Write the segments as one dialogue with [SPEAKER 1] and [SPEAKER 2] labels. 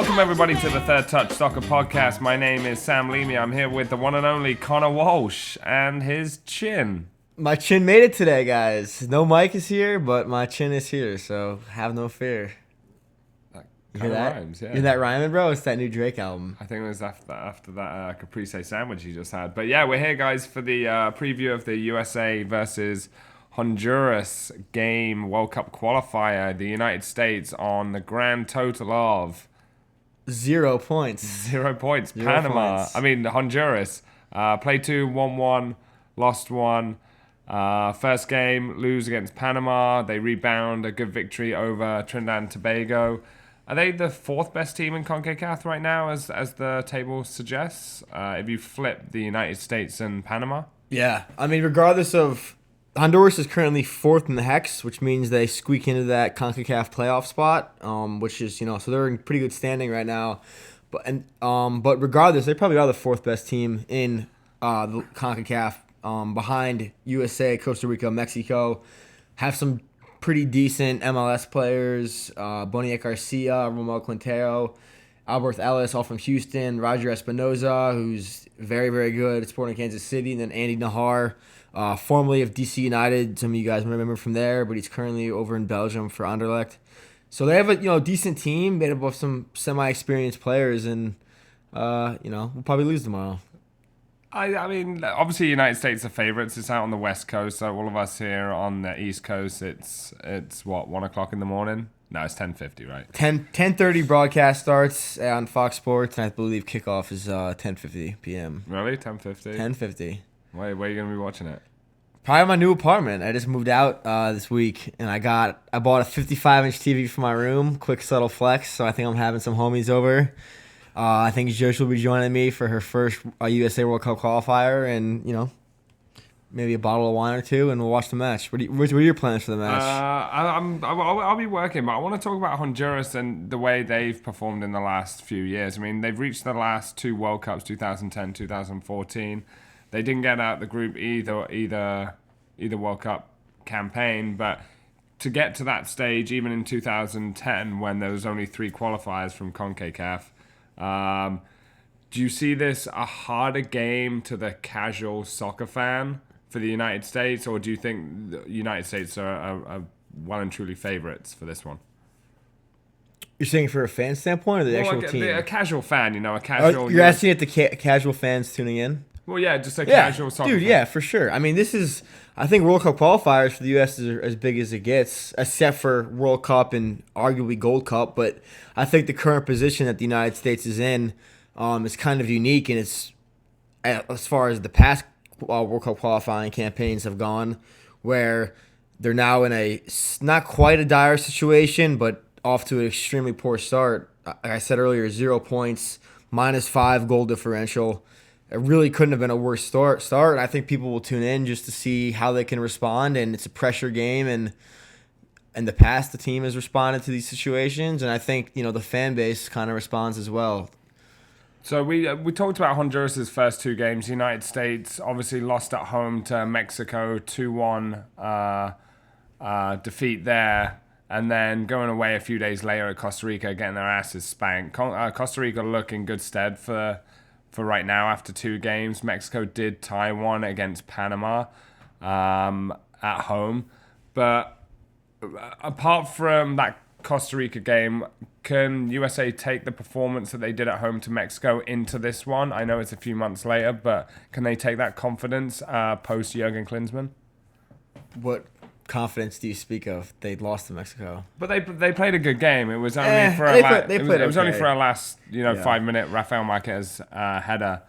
[SPEAKER 1] Welcome everybody to the Third Touch Soccer Podcast. My name is Sam Leamy. I'm here with the one and only Connor Walsh and his chin.
[SPEAKER 2] My chin made it today, guys. No mic is here, but my chin is here, so have no fear.
[SPEAKER 1] You hear that? Rhymes, yeah.
[SPEAKER 2] You hear that rhyming, bro? It's that new Drake album.
[SPEAKER 1] I think it was after that caprese sandwich you just had. But yeah, we're here, guys, for the preview of the USA versus Honduras game, World Cup Qualifier. The United States on the grand total of
[SPEAKER 2] 0 points.
[SPEAKER 1] 0 points. Panama. Honduras. Played 2, won 1, lost 1. First game, lose against Panama. They rebound, a good victory over Trinidad and Tobago. Are they the fourth best team in CONCACAF right now, as the table suggests? If you flip the United States and Panama?
[SPEAKER 2] Yeah. Regardless of... Honduras is currently fourth in the Hex, which means they squeak into that CONCACAF playoff spot, which is, so they're in pretty good standing right now. But regardless, they probably are the fourth best team in the CONCACAF, behind USA, Costa Rica, Mexico. Have some pretty decent MLS players, Boniek Garcia, Romel Quintero, Albert Ellis, all from Houston, Roger Espinoza, who's very, very good at Sporting Kansas City, and then Andy Nahar, formerly of DC United. Some of you guys remember from there, but he's currently over in Belgium for Anderlecht. So they have a decent team made up of some semi-experienced players, and we'll probably lose tomorrow.
[SPEAKER 1] Obviously, United States are favorites. It's out on the West Coast, so all of us here on the East Coast, it's what, 1 o'clock in the morning? No, it's 10:50, right?
[SPEAKER 2] 10:30 broadcast starts on Fox Sports, and I believe kickoff is 10:50 p.m.
[SPEAKER 1] Really? 10:50?
[SPEAKER 2] 10:50.
[SPEAKER 1] Where are you going to be watching it?
[SPEAKER 2] Probably my new apartment. I just moved out this week, and I bought a 55-inch TV for my room. Quick, subtle flex. So I think I'm having some homies over. I think Josh will be joining me for her first USA World Cup Qualifier, and maybe a bottle of wine or two, and we'll watch the match. What are your plans for the match?
[SPEAKER 1] I'll be working, but I want to talk about Honduras and the way they've performed in the last few years. They've reached the last 2 World Cups, 2010, 2014. They didn't get out the group either World Cup campaign, but to get to that stage, even in 2010, when there was only 3 qualifiers from CONCACAF, do you see this a harder game to the casual soccer fan for the United States, or do you think the United States are well and truly favorites for this one?
[SPEAKER 2] You're saying for a fan standpoint, or the actual team?
[SPEAKER 1] A casual fan, a casual...
[SPEAKER 2] You're asking at the casual fans tuning in?
[SPEAKER 1] Well, yeah, just a casual soccer fan.
[SPEAKER 2] Yeah, for sure. I think World Cup qualifiers for the U.S. are as big as it gets, except for World Cup and arguably Gold Cup. But I think the current position that the United States is in is kind of unique, and it's as far as the past World Cup qualifying campaigns have gone, where they're now in a not quite a dire situation, but off to an extremely poor start. Like I said earlier, 0 points, -5 goal differential. It really couldn't have been a worse start. And I think people will tune in just to see how they can respond. And it's a pressure game. And in the past, the team has responded to these situations. And I think, the fan base kind of responds as well.
[SPEAKER 1] So we talked about Honduras' first 2 games. The United States obviously lost at home to Mexico, 2-1 defeat there. And then going away a few days later at Costa Rica, getting their asses spanked. Costa Rica look in good stead for right now after 2 games. Mexico did tie 1 against Panama at home. But apart from that Costa Rica game, can USA take the performance that they did at home to Mexico into this one? I know it's a few months later, but can they take that confidence post Jurgen Klinsmann?
[SPEAKER 2] What confidence do you speak of? They lost to Mexico,
[SPEAKER 1] but they played a good game. It was only for only for a last 5-minute Rafael Marquez header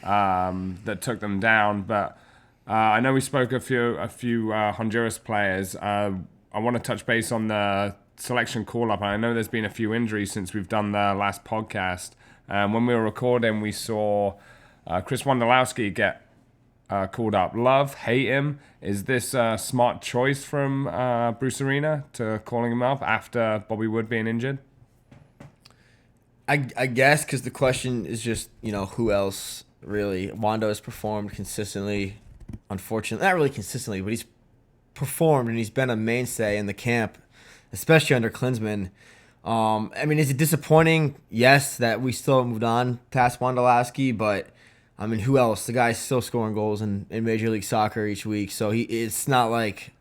[SPEAKER 1] that took them down. But I know we spoke a few Honduras players. I want to touch base on the selection call-up. I know there's been a few injuries since we've done the last podcast. When we were recording, we saw Chris Wondolowski get called up. Love, hate him. Is this a smart choice from Bruce Arena to calling him up after Bobby Wood being injured?
[SPEAKER 2] I guess because the question is just, who else really? Wando has performed consistently, unfortunately. Not really consistently, but he's performed and he's been a mainstay in the camp, especially under Klinsmann. I mean, is it disappointing? Yes, that we still haven't moved on past Wondolowski, but I mean, who else? The guy's still scoring goals in Major League Soccer each week, so it's not like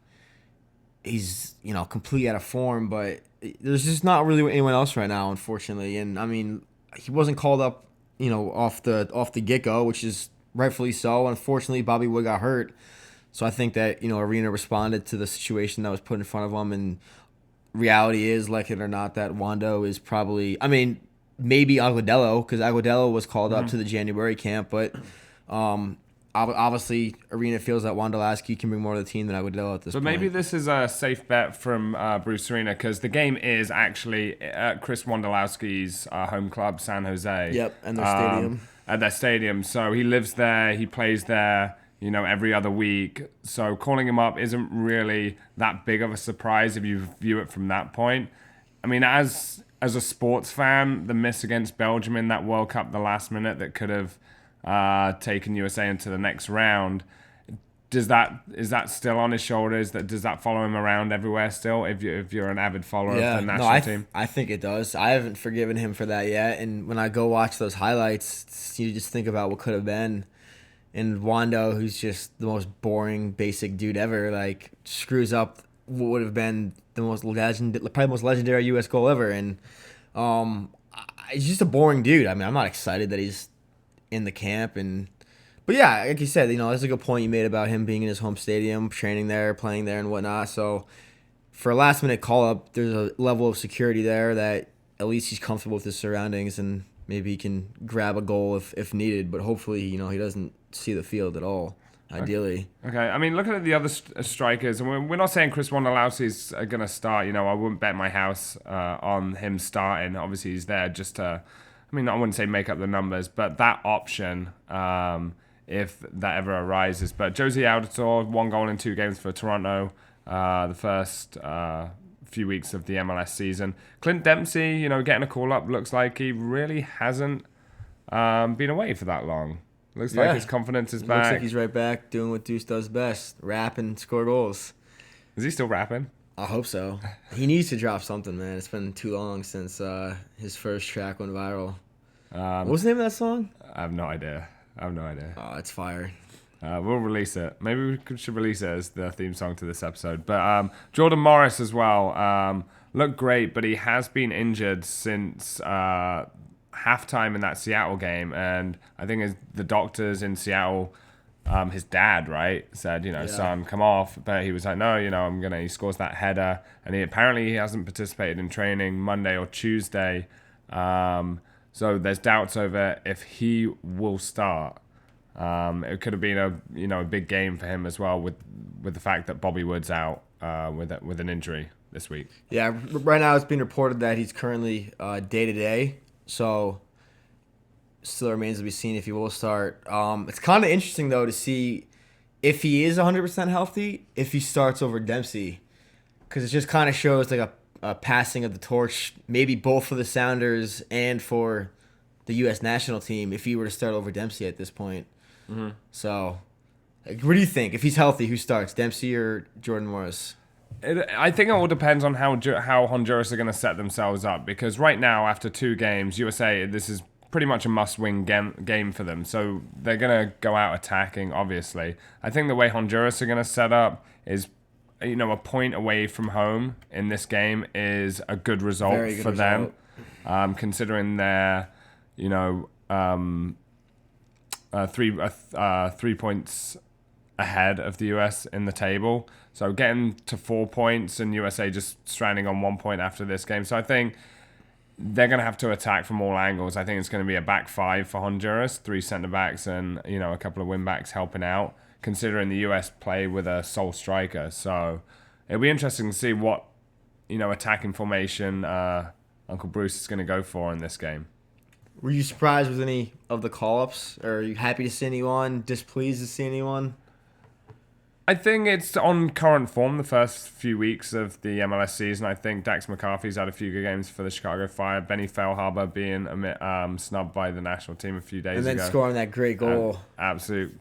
[SPEAKER 2] he's completely out of form, but there's just not really anyone else right now, unfortunately. And I mean, he wasn't called up, off the get go, which is rightfully so. Unfortunately, Bobby Wood got hurt, so I think that Arena responded to the situation that was put in front of him. And reality is, like it or not, that Wando is probably, I mean, maybe Agudelo, because Agudelo was called up to the January camp, but obviously Arena feels that Wondolowski can bring more to the team than Agudelo at this point.
[SPEAKER 1] But maybe this is a safe bet from Bruce Arena, because the game is actually at Chris Wondolowski's home club, San Jose.
[SPEAKER 2] Yep, and their stadium.
[SPEAKER 1] At their stadium. So he lives there, he plays there, every other week. So calling him up isn't really that big of a surprise if you view it from that point. I mean, as a sports fan, the miss against Belgium in that World Cup, the last minute that could have taken USA into the next round, is that still on his shoulders? Does that follow him around everywhere still? If you're an avid follower of the national team,
[SPEAKER 2] I think it does. I haven't forgiven him for that yet. And when I go watch those highlights, you just think about what could have been. And Wando, who's just the most boring, basic dude ever, like screws up what would have been probably the most legendary U.S. goal ever. And he's just a boring dude. I mean, I'm not excited that he's in the camp. But yeah, like you said, that's a good point you made about him being in his home stadium, training there, playing there, and whatnot. So for a last minute call up, there's a level of security there that at least he's comfortable with his surroundings, and maybe he can grab a goal if needed. But hopefully, he doesn't see the field at all. Ideally.
[SPEAKER 1] Okay. I mean, looking at the other strikers, and we're not saying Chris Wondolowski's going to start. I wouldn't bet my house on him starting. Obviously, he's there just to, I wouldn't say make up the numbers, but that option, if that ever arises. But Josie Altidore, 1 goal in 2 games for Toronto, the first few weeks of the MLS season. Clint Dempsey, getting a call up, looks like he really hasn't been away for that long. Looks like his confidence is back.
[SPEAKER 2] Looks like he's right back doing what Deuce does best, rap and score goals.
[SPEAKER 1] Is he still rapping?
[SPEAKER 2] I hope so. He needs to drop something, man. It's been too long since his first track went viral. What was the name of that song?
[SPEAKER 1] I have no idea.
[SPEAKER 2] Oh, it's fire.
[SPEAKER 1] We'll release it. Maybe we should release it as the theme song to this episode. But Jordan Morris as well looked great, but he has been injured since halftime in that Seattle game, and I think the doctors in Seattle, his dad, right, said, son, come off, but he was like, no, he scores that header, and he hasn't participated in training Monday or Tuesday, so there's doubts over if he will start. It could have been a big game for him as well with the fact that Bobby Wood's out with an injury this week.
[SPEAKER 2] Yeah, right now it's being reported that he's currently day-to-day. So, still remains to be seen if he will start. It's kind of interesting, though, to see if he is 100% healthy, if he starts over Dempsey. Because it just kind of shows like a passing of the torch, maybe both for the Sounders and for the U.S. national team, if he were to start over Dempsey at this point. Mm-hmm. So, what do you think? If he's healthy, who starts, Dempsey or Jordan Morris?
[SPEAKER 1] I think it all depends on how Honduras are going to set themselves up, because right now, after 2 games, USA, this is pretty much a must-win game for them. So they're going to go out attacking, obviously. I think the way Honduras are going to set up is, a point away from home in this game is a good result for them, considering they're, 3 points ahead of the US in the table. So getting to 4 points and USA just stranding on 1 point after this game. So I think they're going to have to attack from all angles. I think it's going to be a back 5 for Honduras, 3 centre-backs and, a couple of wing-backs helping out, considering the US play with a sole striker. So it'll be interesting to see what, attacking formation Uncle Bruce is going to go for in this game.
[SPEAKER 2] Were you surprised with any of the call-ups? Or are you happy to see anyone, displeased to see anyone?
[SPEAKER 1] I think it's on current form the first few weeks of the MLS season. I think Dax McCarthy's had a few good games for the Chicago Fire. Benny Feilhaber being snubbed by the national team a few days ago.
[SPEAKER 2] And then scoring that great goal.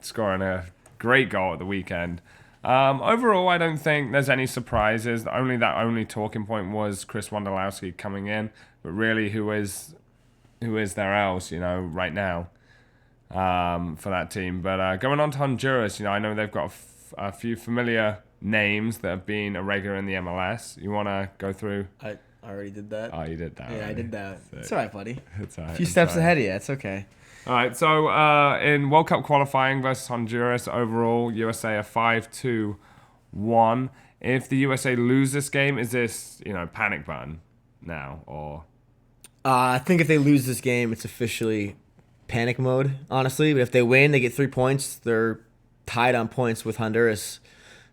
[SPEAKER 1] Scoring a great goal at the weekend. Overall, I don't think there's any surprises. Only talking point was Chris Wondolowski coming in, but really, who is there else, right now, for that team. But going on to Honduras, I know they've got a few familiar names that have been a regular in the MLS. You want to go through?
[SPEAKER 2] I already did that.
[SPEAKER 1] Oh, you did that.
[SPEAKER 2] Yeah,
[SPEAKER 1] already.
[SPEAKER 2] I did that.
[SPEAKER 1] Sick.
[SPEAKER 2] It's all right, buddy.
[SPEAKER 1] It's all right.
[SPEAKER 2] A few steps ahead of you. It's okay.
[SPEAKER 1] All right, so in World Cup qualifying versus Honduras, overall, USA are 5-2-1. If the USA lose this game, is this, panic button now? Or
[SPEAKER 2] I think if they lose this game, it's officially panic mode, honestly. But if they win, they get 3 points. They're tied on points with Honduras.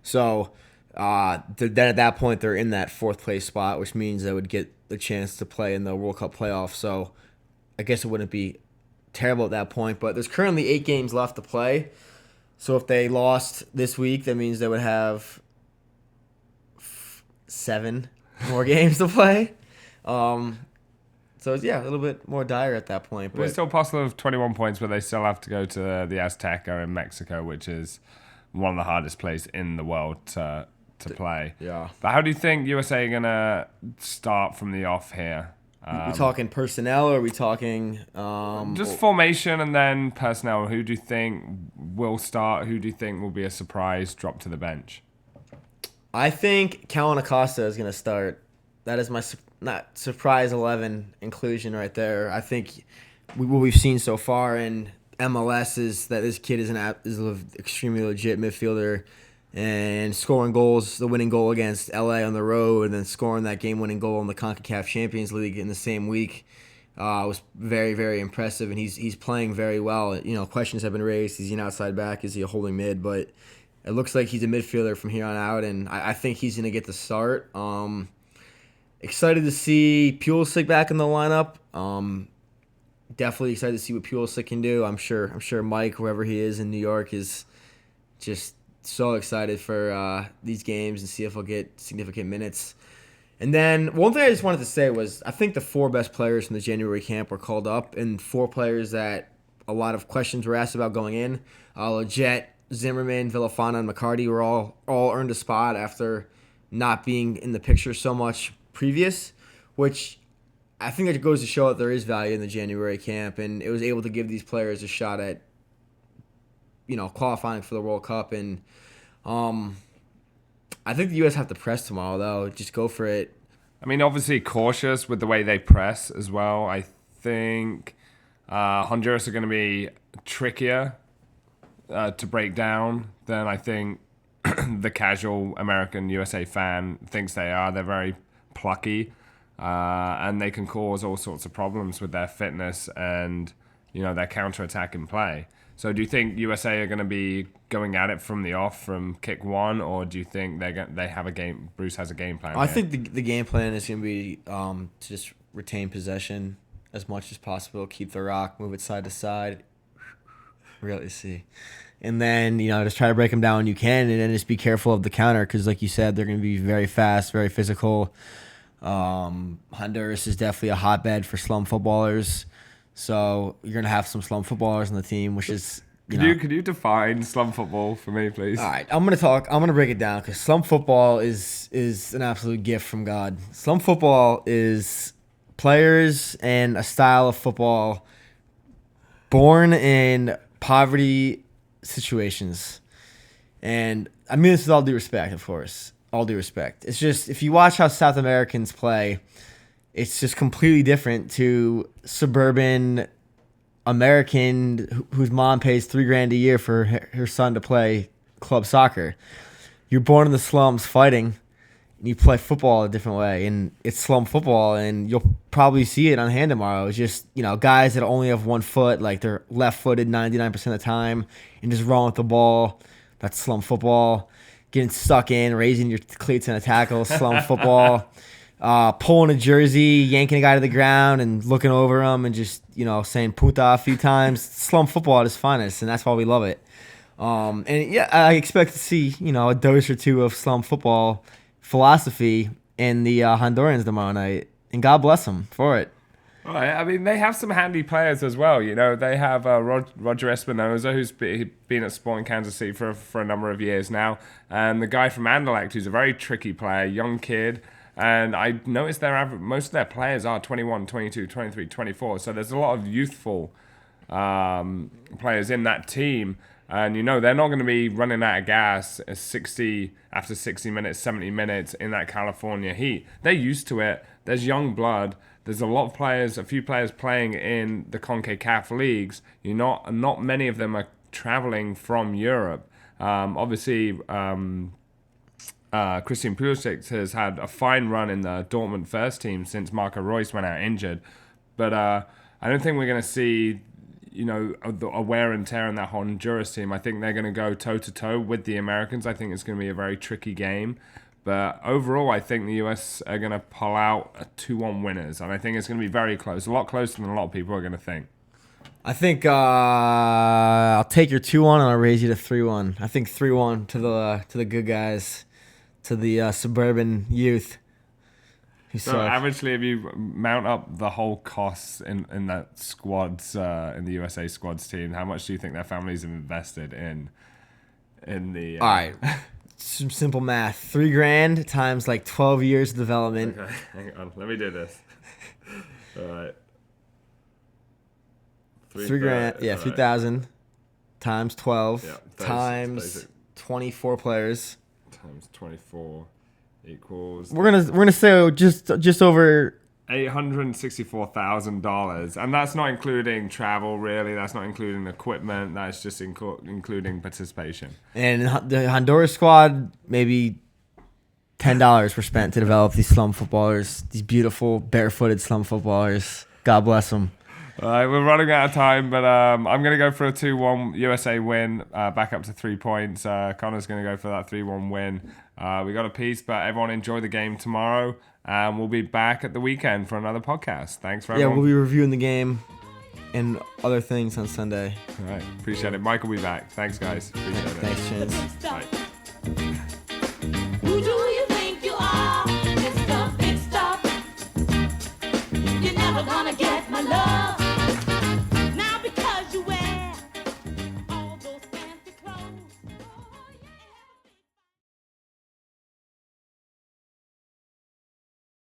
[SPEAKER 2] So then at that point, they're in that 4th place spot, which means they would get the chance to play in the World Cup playoff. So I guess it wouldn't be terrible at that point. But there's currently 8 games left to play. So if they lost this week, that means they would have 7 more games to play. So it's, a little bit more dire at that point. But
[SPEAKER 1] it's still possible of 21 points, but they still have to go to the Azteca in Mexico, which is one of the hardest places in the world to play.
[SPEAKER 2] Yeah.
[SPEAKER 1] But how do you think USA are going to start from the off here?
[SPEAKER 2] We talking personnel, or are we talking...
[SPEAKER 1] just formation and then personnel. Who do you think will start? Who do you think will be a surprise drop to the bench?
[SPEAKER 2] I think Callan Acosta is going to start. That is my not surprise 11 inclusion right there. I think what we've seen so far in MLS is that this kid is an extremely legit midfielder and scoring goals, the winning goal against LA on the road, and then scoring that game-winning goal in the CONCACAF Champions League in the same week was very, very impressive, and he's playing very well. Questions have been raised. Is he an outside back? Is he a holding mid? But it looks like he's a midfielder from here on out, and I think he's going to get the start. Excited to see Pulisic back in the lineup. Definitely excited to see what Pulisic can do. I'm sure Mike, whoever he is in New York, is just so excited for these games and see if he'll get significant minutes. And then one thing I just wanted to say was I think the 4 best players from the January camp were called up, and 4 players that a lot of questions were asked about going in. Leggett, Zimmerman, Villafana, and McCarty were all earned a spot after not being in the picture so much previous, which I think it goes to show that there is value in the January camp, and it was able to give these players a shot at qualifying for the World Cup. And I think the U.S. have to press tomorrow, though. Just go for it.
[SPEAKER 1] I mean, obviously cautious with the way they press as well. I think Honduras are going to be trickier to break down than I think the casual American USA fan thinks they are. They're very plucky, and they can cause all sorts of problems with their fitness and their counter-attacking play. So do you think USA are going to be going at it from the off, from kick one, or do you think they have a game? Bruce has a game plan.
[SPEAKER 2] I think the game plan is going to be to just retain possession as much as possible, keep the rock, move it side to side, really see, and then just try to break them down when you can, and then just be careful of the counter because, like you said, they're going to be very fast, very physical. Honduras is definitely a hotbed for slum footballers. So you're gonna have some slum footballers on the team, which is
[SPEAKER 1] Could you define slum football for me, please?
[SPEAKER 2] All right, I'm gonna break it down because slum football is an absolute gift from God. Slum football is players and a style of football born in poverty situations, and I mean this with all due respect, of course, all due respect. It's just if you watch how South Americans play. It's just completely different to suburban American whose mom pays $3,000 a year for her son to play club soccer. You're born in the slums fighting, and you play football a different way, and it's slum football, and you'll probably see it on hand tomorrow. It's just guys that only have one foot, like they're left-footed 99% of the time, and just run with the ball. That's slum football. Getting stuck in, raising your cleats in a tackle, slum football. Pulling a jersey, yanking a guy to the ground and looking over him and just, saying puta a few times. Slum football at its finest, and that's why we love it. I expect to see, a dose or two of slum football philosophy in the Hondurans tomorrow night. And God bless them for it.
[SPEAKER 1] Right. I mean, they have some handy players as well. You know, they have Roger Espinoza, who's been at Sporting Kansas City for a number of years now, and the guy from Anderlecht, who's a very tricky player, young kid. And I noticed most of their players are 21, 22, 23, 24. So there's a lot of youthful players in that team. And, you know, they're not going to be running out of gas after 60 minutes, 70 minutes in that California heat. They're used to it. There's young blood. There's a few players playing in the CONCACAF leagues. Not many of them are traveling from Europe. Obviously, Christian Pulisic has had a fine run in the Dortmund first team since Marco Reus went out injured. But I don't think we're going to see, a wear and tear in that Honduras team. I think they're going to go toe-to-toe with the Americans. I think it's going to be a very tricky game. But overall, I think the US are going to pull out a 2-1 winners. And I think it's going to be very close, a lot closer than a lot of people are going to think.
[SPEAKER 2] I think I'll take your 2-1 and I'll raise you to 3-1. I think 3-1 to the good guys, to the suburban youth.
[SPEAKER 1] So averagely, if you mount up the whole costs in that squads, in the USA squads team, how much do you think their families have invested in the?
[SPEAKER 2] All right. Some simple math. $3,000 times like 12 years of development.
[SPEAKER 1] Okay, hang on. Let me do this. All right.
[SPEAKER 2] $3,000. Yeah, 3,000 times 12
[SPEAKER 1] yeah,
[SPEAKER 2] times 24 players.
[SPEAKER 1] Times 24 equals.
[SPEAKER 2] We're gonna say just over
[SPEAKER 1] $864,000, and that's not including travel. Really, that's not including equipment. That's just including participation.
[SPEAKER 2] And the Honduras squad, maybe $10 were spent to develop these slum footballers, these beautiful barefooted slum footballers. God bless them.
[SPEAKER 1] All right, we're running out of time, but I'm going to go for a 2-1 USA win, back up to 3 points. Connor's going to go for that 3-1 win. We got a piece, but everyone enjoy the game tomorrow, and we'll be back at the weekend for another podcast. Thanks for everyone.
[SPEAKER 2] Yeah, we'll be reviewing the game and other things on Sunday.
[SPEAKER 1] All right, appreciate it. Mike will be back. Thanks, guys. Appreciate it.
[SPEAKER 2] Thanks, Chance.
[SPEAKER 1] Bye.